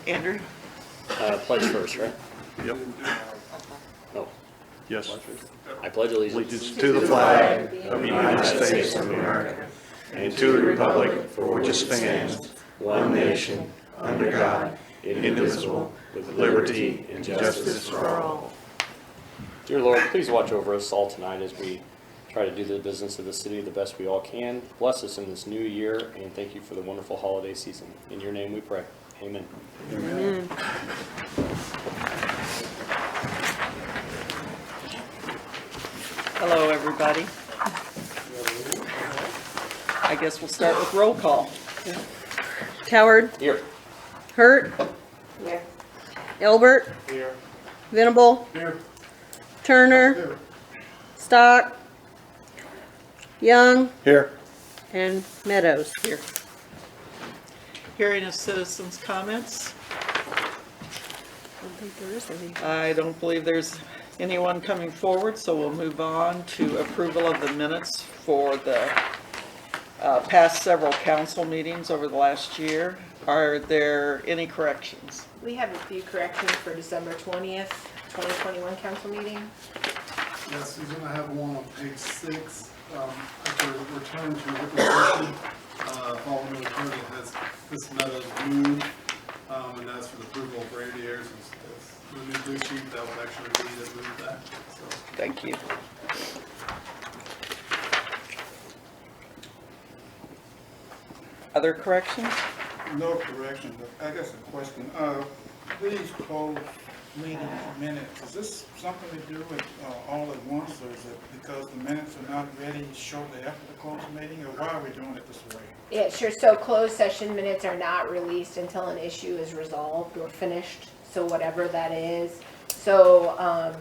Andrew? Pledge first, right? Yep. No. Yes. I pledge allegiance Allegiance to the flag of the United States of America and to the republic for which it stands, one nation, under God, indivisible, with liberty and justice for all. Dear Lord, please watch over us all tonight as we try to do the business of the city the best we all can. Bless us in this new year, and thank you for the wonderful holiday season. In your name we pray. Amen. Amen. Hello, everybody. I guess we'll start with roll call. Coward, Here. Hurt, Here. Elbert, Here. Venable, Here. Turner, Stock, Young, Here. and Meadows. Here. Hearing of citizens' comments. I don't think there is any. I don't believe there's anyone coming forward, so we'll move on to approval of the minutes for the past several council meetings over the last year. Are there any corrections? We have a few corrections for December 20th, 2021 council meeting. Yes, Susan, I have one on page 6. After return to open session, following the report, it has this Meadows moved, and that's for the approval of radiators. It's the new blue sheet that was actually me that moved that. So, Thank you. Other corrections? No correction, but I guess a question. These closed meeting minutes, is this something to do with all at once, or is it because the minutes are not ready shortly after the closed meeting, or why are we doing it this way? Yeah, sure. So closed session minutes are not released until an issue is resolved or finished, so whatever that is. So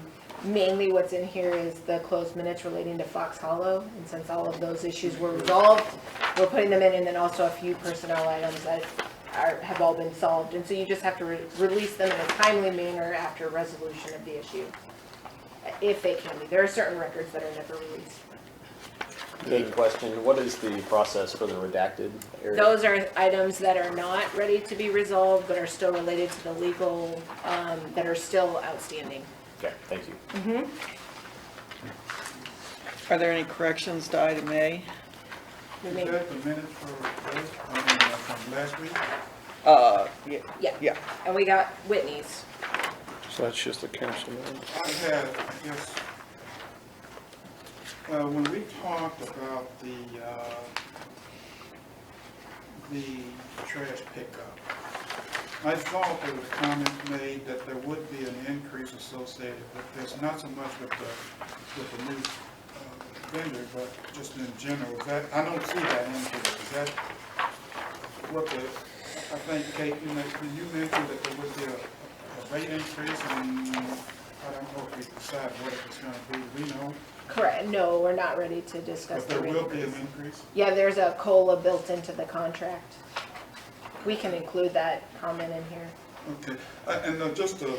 mainly what's in here is the closed minutes relating to Fox Hollow, and since all of those issues were resolved, we're putting them in, and then also a few personnel items that have all been solved, and so you just have to release them in a timely manner after resolution of the issue, if they can be. There are certain records that are never released. Big question. What is the process for the redacted area? Those are items that are not ready to be resolved, but are still related to the legal, that are still outstanding. Okay, thank you. Are there any corrections to item A? We Is made- that the minutes from last week? Yeah. Yeah, and we got Whitney's. So that's just the council meeting. I had, I guess, when we talked about the trash pickup, I thought there was a comment made that there would be an increase associated with this, not so much with the new vendor, but just in general. Is that, I don't see that increase. Is that what the, I think, Kate, you mentioned that there would be a rate increase, and I don't know if we decide what it's going to be. Do we know? Correct, no, we're not ready to discuss But the there rate will be an increase. increase? Yeah, there's a COLA built into the contract. We can include that comment in here. Okay, and just to,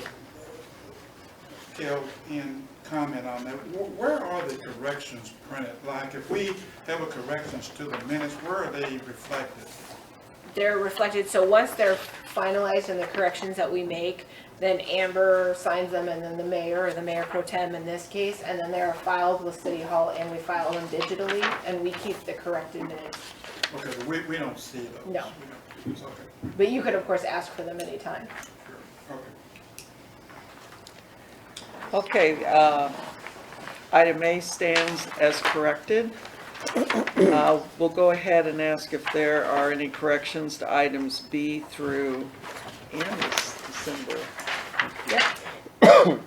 Kel, in comment on that, where are the corrections printed? Like, if we have a corrections to the minutes, where are they reflected? They're reflected, so once they're finalized and the corrections that we make, then Amber signs them, and then the mayor, or the mayor pro tem in this case, and then they're filed with City Hall, and we file them digitally, and we keep the corrected minutes. Okay, but we don't see those? No. We don't. Okay, But you could, of course, ask for them anytime. sure, okay. Okay, item A stands as corrected. We'll go ahead and ask if there are any corrections to items B through N this December. Yep.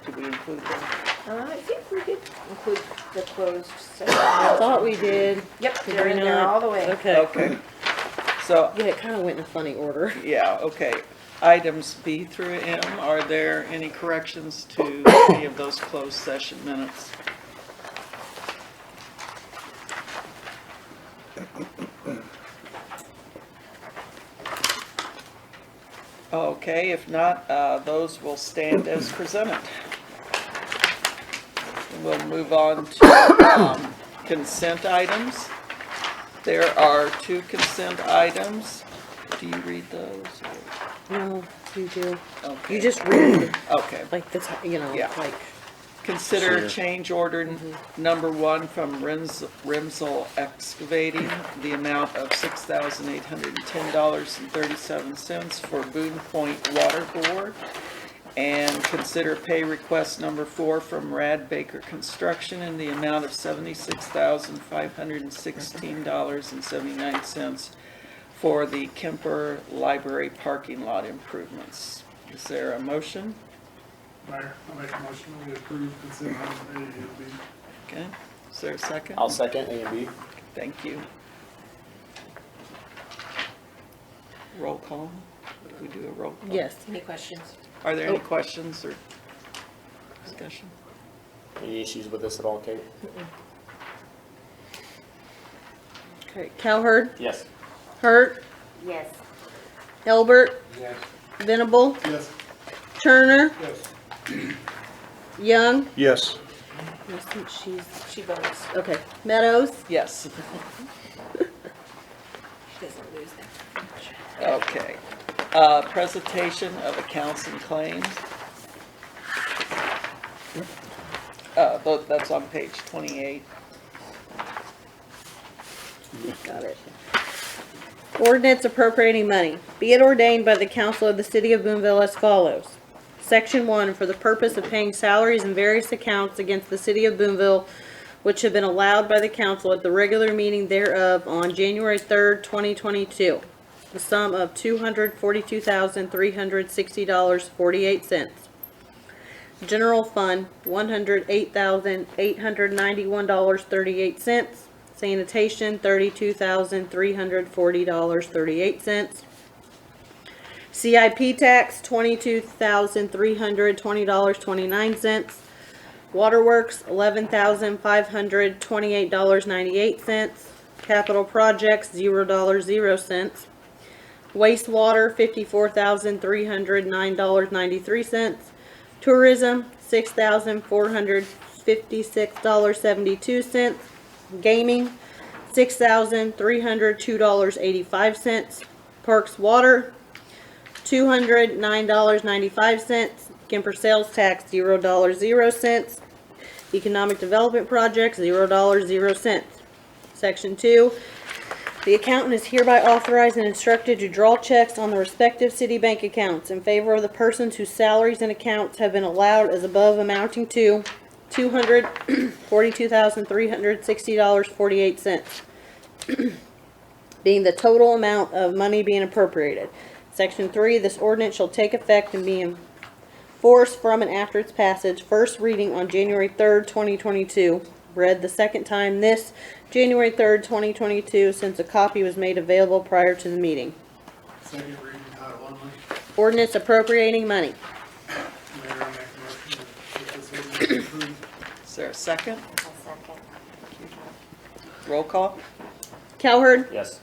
Did we include them? I think we did include the closed session. I thought we did. Yep, Did they're we in there not? all the way. Okay. Okay. So, Yeah, it kind of went in a funny order. yeah, okay. Items B through M, are there any corrections to any of those closed session minutes? Okay, if not, those will stand as presented. We'll move on to consent items. There are 2 consent items. Do you read those? No, you do. Okay. You just read, Okay. like, this, you know, Yeah. like, Consider change order number 1 from Rimsel Excavating, the amount of $6,810.37 for Boone Point Water Board. And consider pay request number 4 from Rad Baker Construction in the amount of $76,516.79 for the Kemper Library parking lot improvements. Is there a motion? Mayor, I make a motion that we approve consent items A and B. Okay, is there a second? I'll second A and B. Thank you. Roll call? We do a roll call? yes. Any questions? Are there any questions or discussion? Any issues with this at all, Kate? Okay, Cowherd, Yes. Hurt, Yes. Elbert, Yes. Venable, Yes. Turner, Yes. Young. Yes. I think She votes. okay, Meadows, Yes, She doesn't lose that. okay. Presentation of accounts and claims. That's on page 28. got it. Ordinance appropriating money. Be it ordained by the council of the city of Boonville as follows. Section 1, for the purpose of paying salaries in various accounts against the city of Boonville, which have been allowed by the council at the regular meeting thereof on January 3rd, 2022. The sum of $242,360.48. General fund, $108,891.38. Sanitation, $32,340.38. CIP tax, $22,320.29. Waterworks, $11,528.98. Capital projects, $0.00. Wastewater, $54,309.93. Tourism, $6,456.72. Gaming, $6,302.85. Parks Water, $209.95. Kemper sales tax, $0.00. Economic development projects, $0.00. Section 2, the accountant is hereby authorized and instructed to draw checks on the respective city bank accounts in favor of the persons whose salaries and accounts have been allowed as above, amounting to $242,360.48, being the total amount of money being appropriated. Section 3, this ordinance shall take effect and be enforced from and after its passage. First reading on January 3rd, 2022. Read the second time this January 3rd, 2022, since a copy was made available prior to the meeting. Second reading, title only. Ordinance appropriating money. Mayor, I make a motion that this ordinance be approved. Is there a second? Roll call? Cowherd, Yes.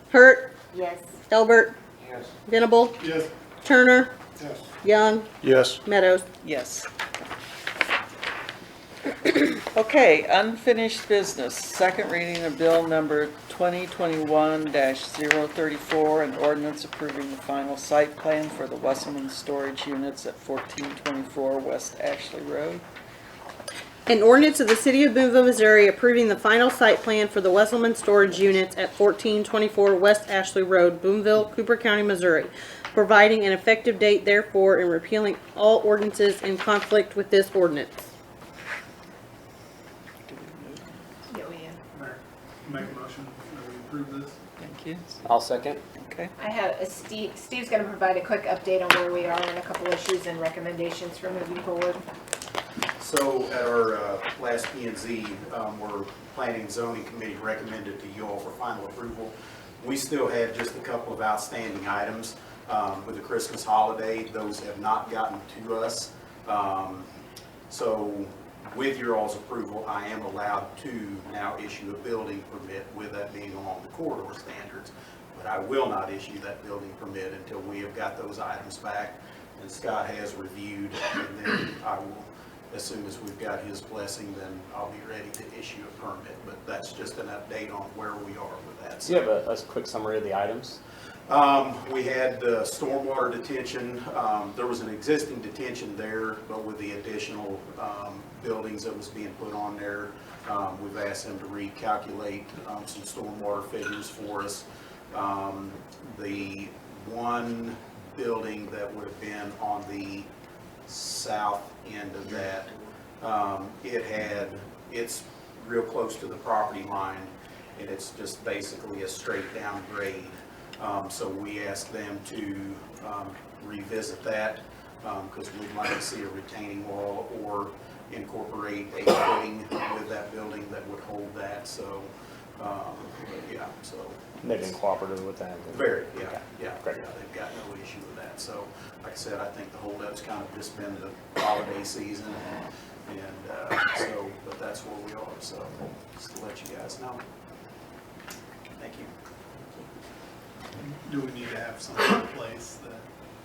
Hurt, Yes. Elbert, Yes. Venable, Yes. Turner, Yes. Young, Yes. Meadows. Yes. Okay, unfinished business. Second reading of bill number 2021-034, an ordinance approving the final site plan for the Wesselman storage units at 1424 West Ashley Road. An ordinance of the City of Boonville, Missouri approving the final site plan for the Wesselman storage units at 1424 West Ashley Road, Boonville, Cooper County, Missouri, providing an effective date therefore and repealing all ordinances in conflict with this ordinance. Yeah, we am. Mayor, make a motion that we approve this. Thank you. I'll second. Okay. I have Steve's gonna provide a quick update on where we are and a couple issues and recommendations for moving forward. So at our last P&Z, where Planning and Zoning Committee recommended to you all for final approval, we still have just a couple of outstanding items. With the Christmas holiday, those have not gotten to us. So with your all's approval, I am allowed to now issue a building permit, with that being along the corridor standards. But I will not issue that building permit until we have got those items back and Scott has reviewed, and then I will as soon as we've got his blessing, then I'll be ready to issue a permit. But that's just an update on where we are with that. Do you have a quick summary of the items? We had stormwater detention. There was an existing detention there, but with the additional buildings that was being put on there, we've asked them to recalculate some stormwater figures for us. The one building that would have been on the south end of that, it's real close to the property line, and it's just basically a straight down grade. So we asked them to revisit that because we'd like to see a retaining wall or incorporate a footing with that building that would hold that. So, yeah, so. They've been cooperative with that. Very, yeah, Okay. yeah, Great. yeah, they've got no issue with that. So, like I said, I think the holdup's kind of just been the holiday season, and so, but that's where we are. So, just to let you guys know. Thank you. Do we need to have something in place that?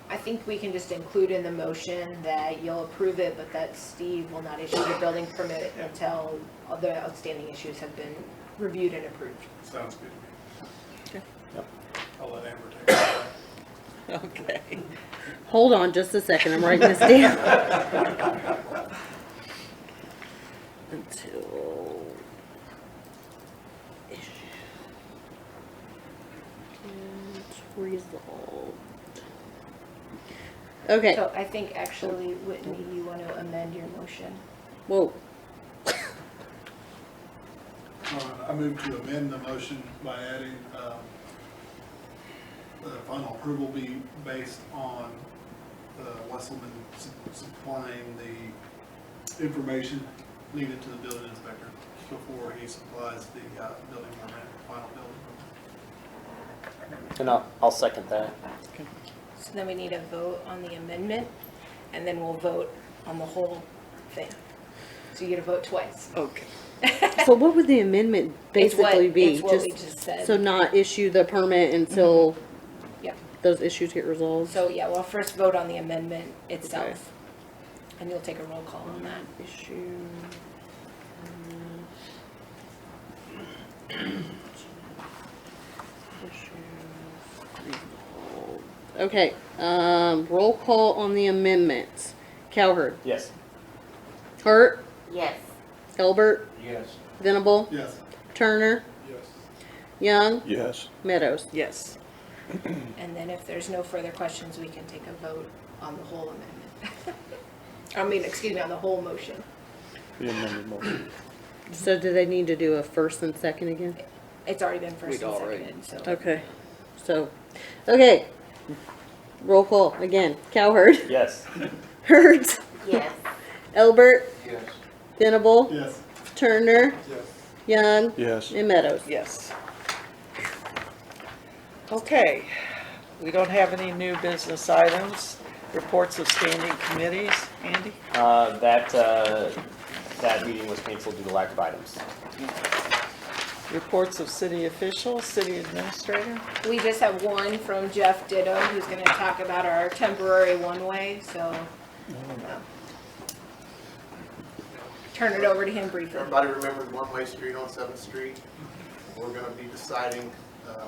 I think we can just include in the motion that you'll approve it, but that Steve will not issue the building permit until the outstanding issues have been reviewed and approved. Sounds good to me. Yep. I'll let Amber take that. Okay. Hold on just a second, I'm writing this down. Until issue is resolved. Okay, So I think actually, Whitney, you want to amend your motion. whoa, I move to amend the motion by adding, the final approval be based on, Wesselman supplying the information needed to the building inspector before he supplies the, building permit, final building permit. And I'll second that. So then we need a vote on the amendment, and then we'll vote on the whole thing. So you get to vote twice. Okay. so what would the amendment basically be? It's what we just said. So not issue the permit until Yep. those issues get resolved? So, yeah, we'll first vote on the amendment itself. And you'll take a roll call on that. Issue. Okay, roll call on the amendments. Cowherd. Yes. Hurt. Yes. Elbert. Yes. Venable. Yes. Turner. Yes. Young. Yes. Meadows. Yes. And then if there's no further questions, we can take a vote on the whole amendment. I mean, excuse me, on the whole motion. The amended motion. So do they need to do a first and second again? It's already been first We'd and already- seconded, so. Okay, so, okay. Roll call again. Cowherd. Yes. Hurd. Yes. Elbert. Yes. Venable. Yes. Turner. Yes. Young. Yes. And Meadows. Yes. Okay, we don't have any new business items. Reports of standing committees. Andy? That meeting was canceled due to lack of items. Reports of city officials, city administrator? We just have one from Jeff Ditto, who's gonna talk about our temporary one-way, so. Turn it over to him briefly. Everybody remembers one-way street on 7th Street? We're gonna be deciding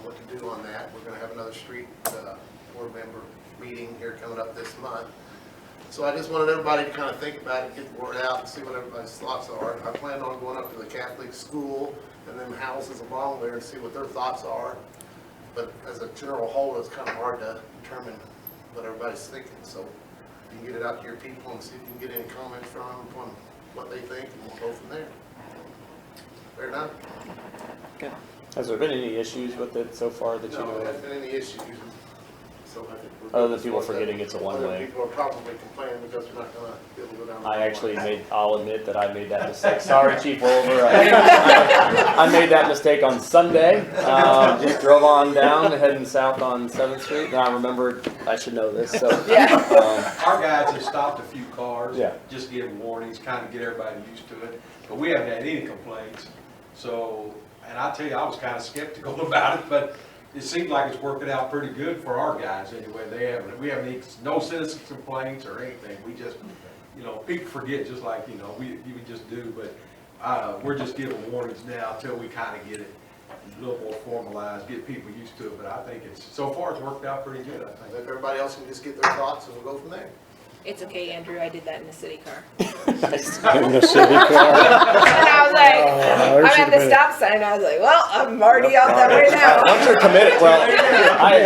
what to do on that. We're gonna have another street board member meeting here coming up this month. So I just wanted everybody to kind of think about it, get the word out, and see what everybody's thoughts are. I plan on going up to the Catholic school and then houses along there and see what their thoughts are. But as a general whole, it's kind of hard to determine what everybody's thinking. So you can get it out to your people and see if you can get any comments from them on what they think, and we'll go from there. Fair enough? Good. Has there been any issues with it so far that you know No, there of? hasn't been any issues. So I think we're Other good. than people forgetting it's a one-way. Other people are probably complaining because they're not gonna be able to go down. the one-way. I'll admit that I made that mistake. Sorry, Chief Wolver. I made that mistake on Sunday. Just drove on down, heading south on 7th Street, and I remembered I should know this, so. Yeah. Our guys have stopped a few cars. Yeah. Just giving warnings, kind of get everybody used to it. But we haven't had any complaints. So, and I tell you, I was kind of skeptical about it, but it seems like it's working out pretty good for our guys anyway. We haven't, no citizen complaints or anything. you know, people forget just like, you know, we just do, but, we're just giving warnings now till we kind of get it a little more formalized, get people used to it, but I think so far it's worked out pretty good, I think. If everybody else can just get their thoughts and we'll go from there. It's okay, Andrew, I did that in the city car. In the city car. And I was like, I'm at the stop sign, and I was like, well, I'm already on that right now. Once you're committed,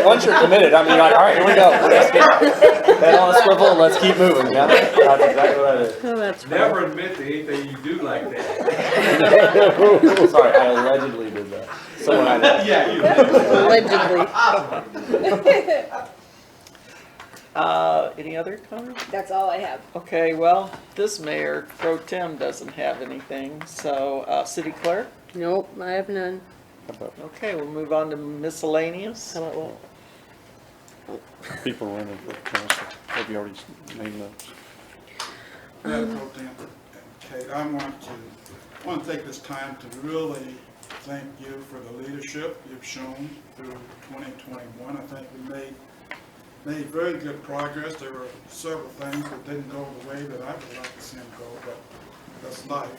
once you're committed, I mean, you're like, all right, here we go. Let's get that on a swivel and let's keep moving. Yeah, that's exactly what it is. Oh, that's fun. Never admit to anything you do like that. Sorry, I allegedly did that. Someone I know. Yeah, you. Allegedly. Any other comments? That's all I have. Okay, well, this mayor pro tem doesn't have anything, so, city clerk? Nope, I have none. Okay, we'll move on to miscellaneous. How about what? People running for council. Have you already named those? Madam Pro Tem and Kate, I want to take this time to really thank you for the leadership you've shown through 2021. I think we made very good progress. There were several things that didn't go the way that I would like to see them go, but that's life.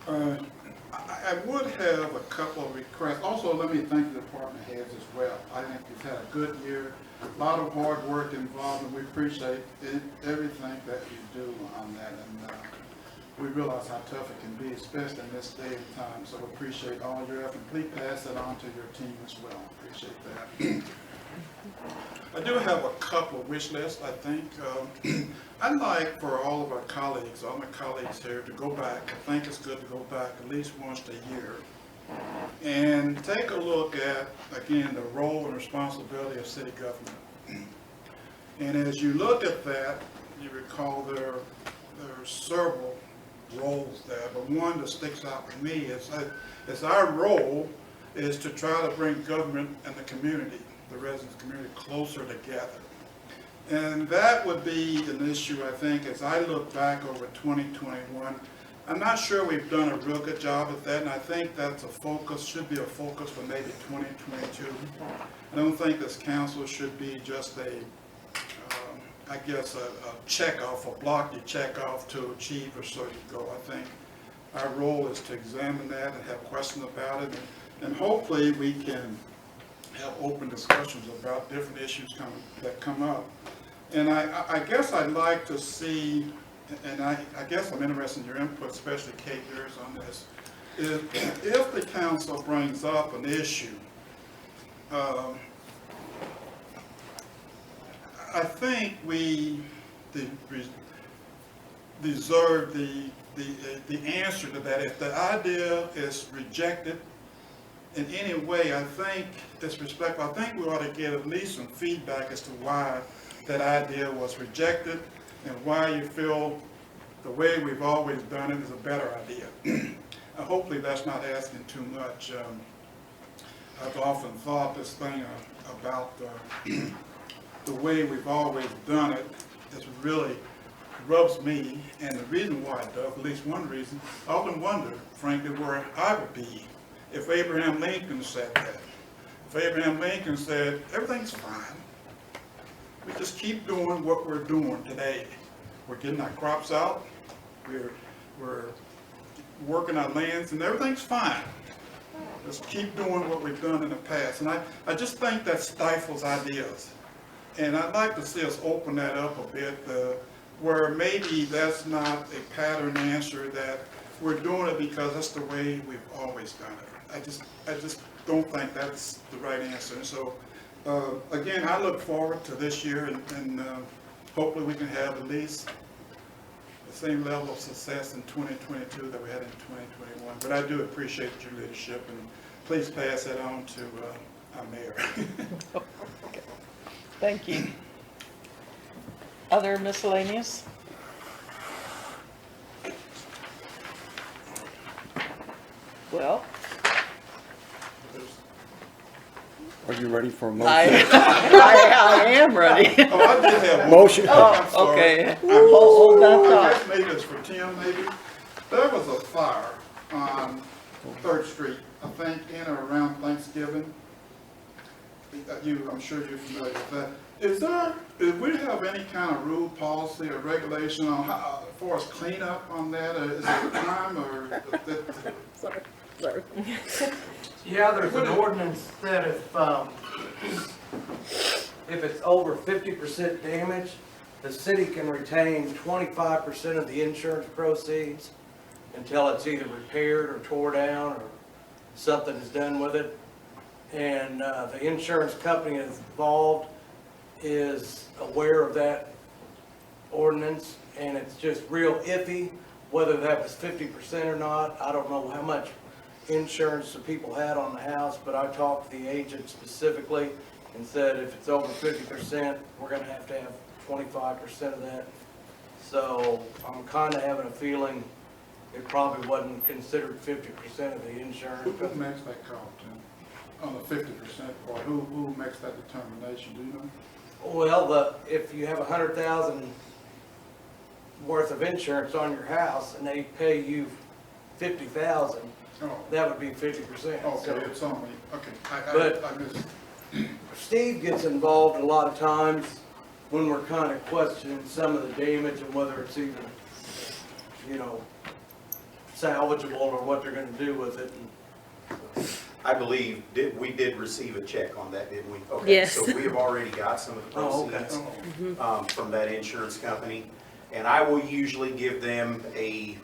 I would have a couple of requests. Also, let me thank the department heads as well. I think you've had a good year, a lot of hard work involved, and we appreciate everything that you do on that. And we realize how tough it can be, especially in this day and time. So we appreciate all your effort. Please pass that on to your team as well. Appreciate that. I do have a couple of wish lists, I think. I'd like for all of our colleagues, all my colleagues here, to go back. I think it's good to go back at least once a year and take a look at, again, the role and responsibility of city government. And as you look at that, you recall there are several roles there, but one that sticks out to me is our role is to try to bring government and the community, the residents' community, closer together. And that would be an issue, I think, as I look back over 2021. I'm not sure we've done a real good job at that, and I think that's a focus, should be a focus for maybe 2022. I don't think this council should be just a check off, a block you check off to achieve a certain goal. I think our role is to examine that and have questions about it, and hopefully we can have open discussions about different issues that come up. And I guess I'd like to see, and I guess I'm interested in your input, especially Kate, yours on this, is if the council brings up an issue, I think we deserve the answer to that. If the idea is rejected in any way, I think it's respectful. I think we ought to get at least some feedback as to why that idea was rejected and why you feel the way we've always done it is a better idea. Hopefully that's not asking too much. I've often thought this thing about the way we've always done it is really rubs me, and the reason why it does, at least one reason, I often wonder, frankly, where I would be if Abraham Lincoln said that. If Abraham Lincoln said, everything's fine, we just keep doing what we're doing today. We're getting our crops out, we're working our lands, and everything's fine. Just keep doing what we've done in the past. And I just think that stifles ideas. And I'd like to see us open that up a bit, where maybe that's not a pattern answer, that we're doing it because that's the way we've always done it. I just don't think that's the right answer. And so, again, I look forward to this year, and hopefully we can have at least the same level of success in 2022 that we had in 2021. But I do appreciate your leadership, and please pass that on to our mayor. Okay. Thank you. Other miscellaneous? Well, Are you ready for a motion? I am ready. Oh, I did have one. Motion. I'm sorry. Okay, hold that I thought. guess maybe it's for Tim, maybe. There was a fire on 3rd Street, I think in or around Thanksgiving. I'm sure you're familiar with that. If we have any kind of rule, policy, or regulation on how, as far as cleanup on that, is it a crime or? Sorry. Yeah, there's an ordinance that if it's over 50% damage, the city can retain 25% of the insurance proceeds until it's either repaired or tore down or something is done with it. And the insurance company involved is aware of that ordinance, and it's just real iffy whether that was 50% or not. I don't know how much insurance the people had on the house, but I talked to the agent specifically and said if it's over 50%, we're gonna have 25% of that. So I'm kinda having a feeling it probably wasn't considered 50% of the insurance. Who makes that call, Tim? On the 50% part, who makes that determination, do you know? Well, if you have 100,000 worth of insurance on your house and they pay you 50,000, Oh, that would be 50%. okay, So it's only, okay, But- I missed. Steve gets involved a lot of times when we're kind of questioning some of the damage and whether it's even, salvageable or what they're gonna do with it. I believe, we did receive a check on that, didn't we? Okay, Yes. So we have already got some of the Oh, okay. proceeds from that insurance company. And I will usually give them a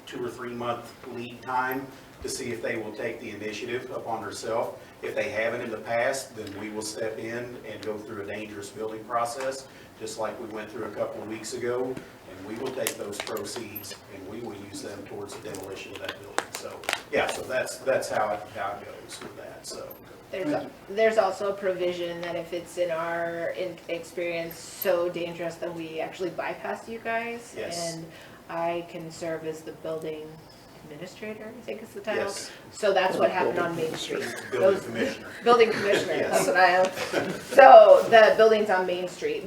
2 or 3 month lead time to see if they will take the initiative upon themselves. If they haven't in the past, then we will step in and go through a dangerous building process, just like we went through a couple of weeks ago. And we will take those proceeds and we will use them towards the demolition of that building. So, yeah, so that's how it goes with that, so. There's also a provision that if it's in our experience so dangerous, then we actually bypass you guys. Yes. And I can serve as the building administrator, I think is the title. Yes. So that's what happened on Main Street. Building commissioner. Building commissioner, Yes. that's what I am. So the buildings on Main Street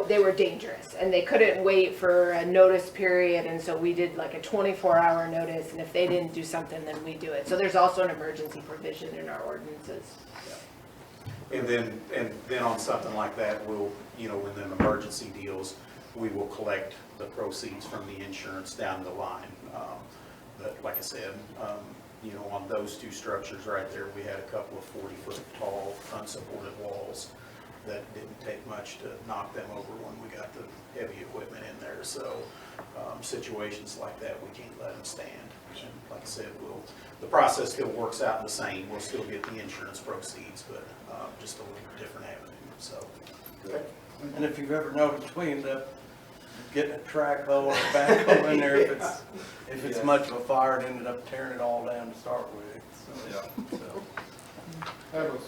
they were dangerous and they couldn't wait for a notice period. And so we did like a 24-hour notice, and if they didn't do something, then we do it. So there's also an emergency provision in our ordinances. And then on something like that, we'll, when them emergency deals, we will collect the proceeds from the insurance down the line. But like I said, on those two structures right there, we had a couple of 40-foot tall unsupported walls that didn't take much to knock them over when we got the heavy equipment in there. So situations like that, we can't let them stand. And like I said, the process still works out the same. We'll still get the insurance proceeds, but just a little different avenue, so. And if you've ever noticed, we end up getting a track hoe or a backhoe in there if it's much of a fire, it ended up tearing it all down to start with. So. That was,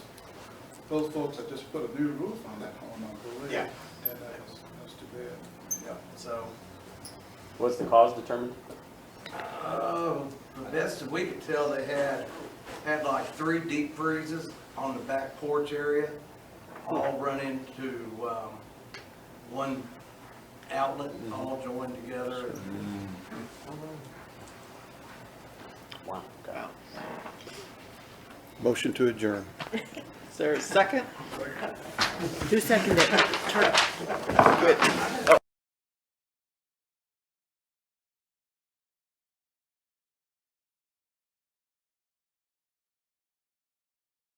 those folks that just put a new roof on that home, I believe. Yeah. And that's too bad. Yeah, so, Was the cause determined? the best that we could tell, they had like 3 deep freezes on the back porch area, all run into one outlet, all joined together. Wow. Okay. Motion to adjourn. Is there a second? Who seconded it? Good.